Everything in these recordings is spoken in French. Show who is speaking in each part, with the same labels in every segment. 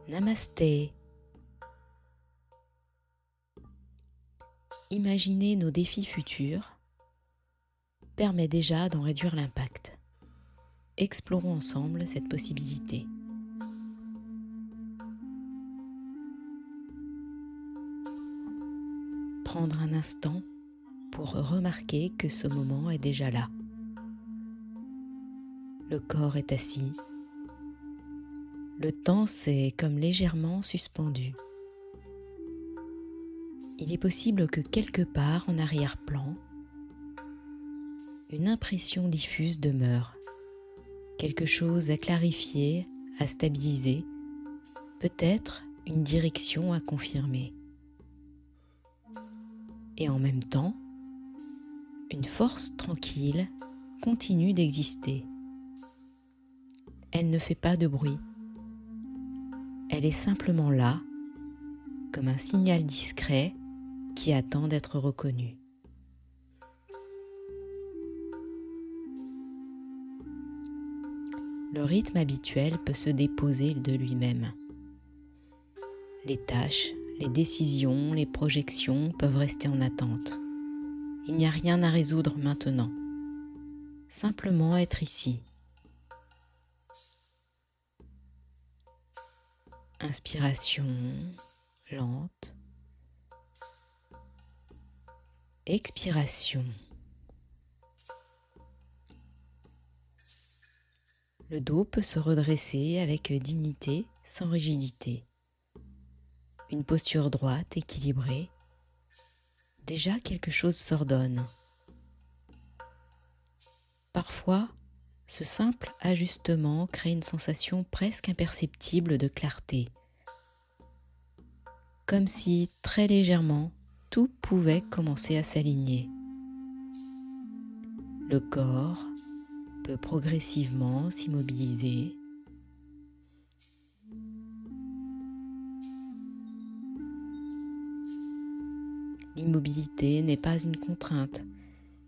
Speaker 1: Namasté. Imaginer nos défis futurs permet déjà d'en réduire l'impact. Explorons ensemble cette possibilité. Prendre un instant pour remarquer que ce moment est déjà là. Le corps est assis. Le temps s'est comme légèrement suspendu. Il est possible que quelque part en arrière-plan, une impression diffuse demeure. Quelque chose à clarifier, à stabiliser, peut-être une direction à confirmer. Et en même temps, une force tranquille continue d'exister. Elle ne fait pas de bruit. Elle est simplement là, comme un signal discret qui attend d'être reconnu. Le rythme habituel peut se déposer de lui-même. Les tâches, les décisions, les projections peuvent rester en attente. Il n'y a rien à résoudre maintenant. Simplement être ici. Inspiration lente. Expiration. Le dos peut se redresser avec dignité, sans rigidité. Une posture droite, équilibrée. Déjà quelque chose s'ordonne. Parfois, ce simple ajustement crée une sensation presque imperceptible de clarté. Comme si, très légèrement, tout pouvait commencer à s'aligner. Le corps peut progressivement s'immobiliser. L'immobilité n'est pas une contrainte,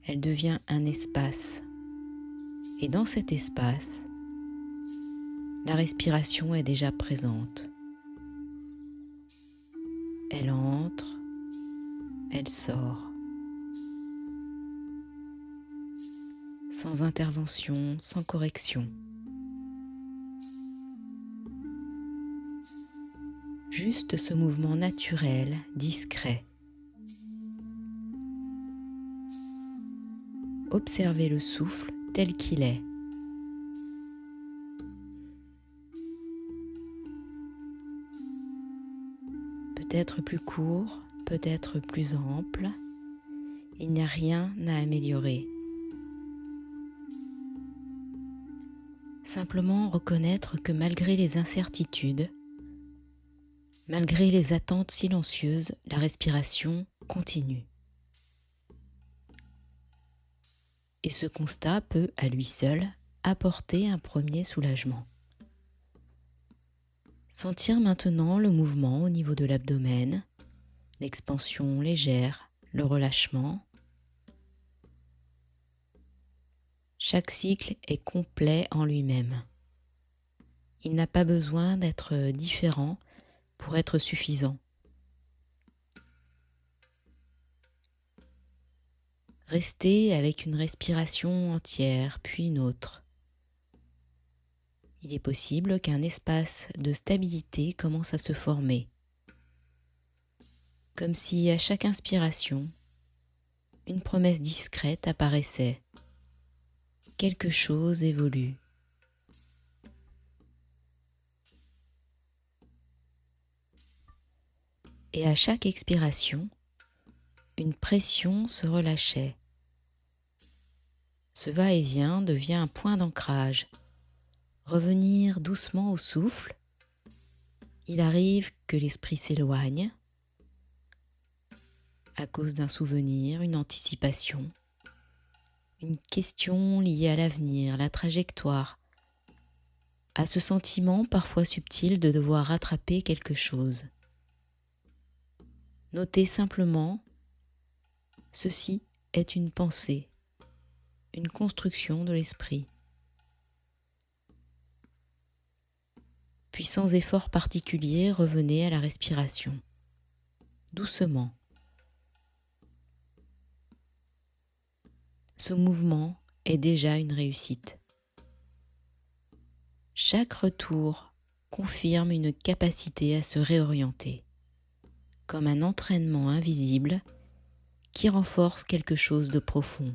Speaker 1: elle devient un espace. Et dans cet espace, la respiration est déjà présente. Elle entre, elle sort. Sans intervention, sans correction. Juste ce mouvement naturel, discret. Observez le souffle tel qu'il est. Peut-être plus court, peut-être plus ample. Il n'y a rien à améliorer. Simplement reconnaître que malgré les incertitudes, malgré les attentes silencieuses, la respiration continue. Et ce constat peut, à lui seul, apporter un premier soulagement. Sentir maintenant le mouvement au niveau de l'abdomen, l'expansion légère, le relâchement. Chaque cycle est complet en lui-même. Il n'a pas besoin d'être différent pour être suffisant. Restez avec une respiration entière, puis une autre. Il est possible qu'un espace de stabilité commence à se former. Comme si à chaque inspiration, une promesse discrète apparaissait. Quelque chose évolue. Et à chaque expiration, une pression se relâchait. Ce va-et-vient devient un point d'ancrage. Revenir doucement au souffle. Il arrive que l'esprit s'éloigne à cause d'un souvenir, une anticipation, une question liée à l'avenir, la trajectoire, à ce sentiment parfois subtil de devoir rattraper quelque chose. Notez simplement, ceci est une pensée, une construction de l'esprit. Puis sans effort particulier, revenez à la respiration, doucement. Ce mouvement est déjà une réussite. Chaque retour confirme une capacité à se réorienter, comme un entraînement invisible qui renforce quelque chose de profond.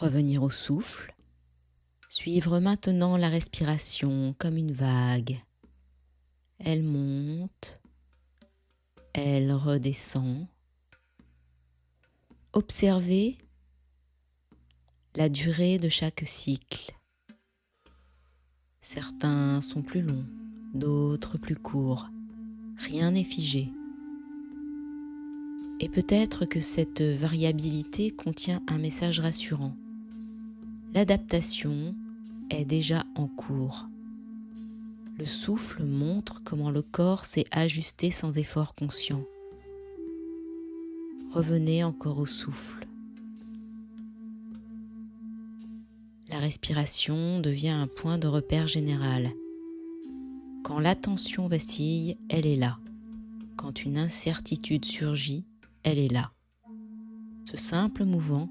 Speaker 1: Revenir au souffle, suivre maintenant la respiration comme une vague. Elle monte, elle redescend. Observez la durée de chaque cycle. Certains sont plus longs, d'autres plus courts. Rien n'est figé. Et peut-être que cette variabilité contient un message rassurant. L'adaptation est déjà en cours. Le souffle montre comment le corps s'est ajusté sans effort conscient. Revenez encore au souffle. La respiration devient un point de repère général. Quand l'attention vacille, elle est là. Quand une incertitude surgit, elle est là. Ce simple mouvement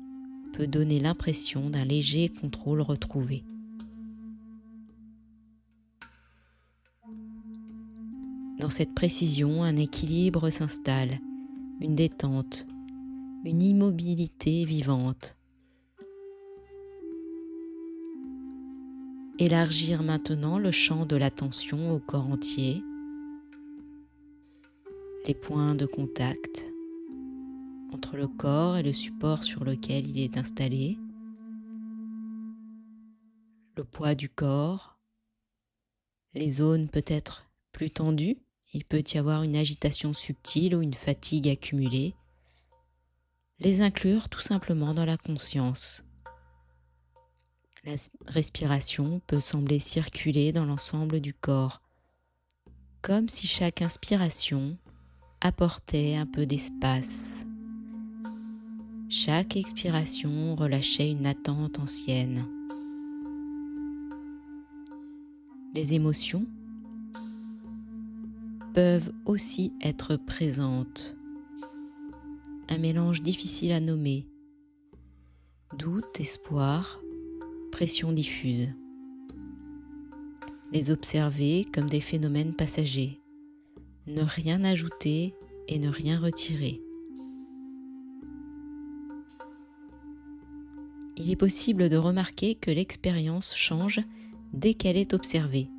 Speaker 1: peut donner l'impression d'un léger contrôle retrouvé. Dans cette précision, un équilibre s'installe, une détente, une immobilité vivante. Élargir maintenant le champ de l'attention au corps entier, les points de contact entre le corps et le support sur lequel il est installé, le poids du corps, les zones peut-être plus tendues, il peut y avoir une agitation subtile ou une fatigue accumulée, les inclure tout simplement dans la conscience. La respiration peut sembler circuler dans l'ensemble du corps, comme si chaque inspiration apportait un peu d'espace. Chaque expiration relâchait une attente ancienne. Les émotions peuvent aussi être présentes. Un mélange difficile à nommer. Doute, espoir, pression diffuse. Les observer comme des phénomènes passagers. Ne rien ajouter et ne rien retirer. Il est possible de remarquer que l'expérience change dès qu'elle est observée,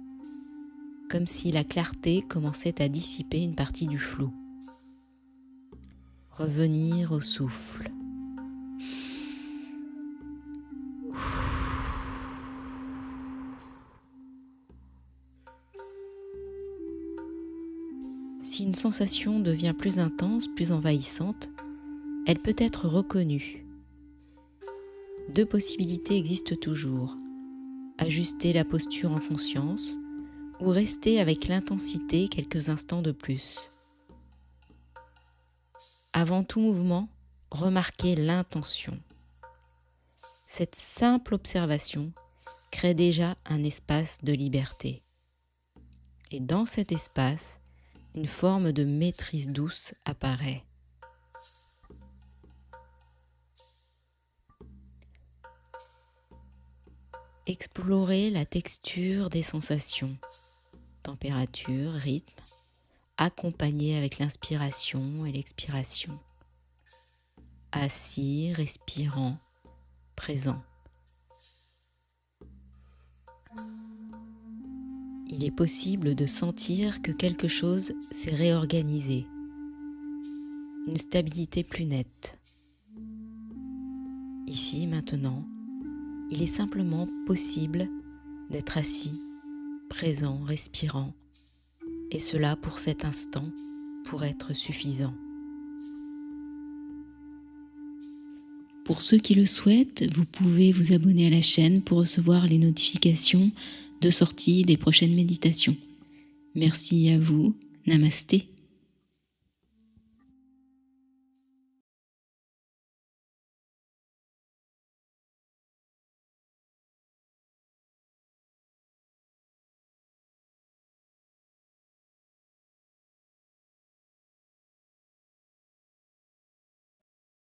Speaker 1: comme si la clarté commençait à dissiper une partie du flou. Revenir au souffle. Si une sensation devient plus intense, plus envahissante, elle peut être reconnue. Deux possibilités existent toujours. Ajuster la posture en conscience ou rester avec l'intensité quelques instants de plus. Avant tout mouvement, remarquez l'intention. Cette simple observation crée déjà un espace de liberté. Et dans cet espace, une forme de maîtrise douce apparaît. Explorez la texture des sensations, température, rythme, accompagné avec l'inspiration et l'expiration. Assis, respirant, présent. Il est possible de sentir que quelque chose s'est réorganisé, une stabilité plus nette. Ici, maintenant, il est simplement possible d'être assis, présent, respirant, et cela pour cet instant pour être suffisant. Pour ceux qui le souhaitent, vous pouvez vous abonner à la chaîne pour recevoir les notifications de sortie des prochaines méditations. Merci à vous, Namasté.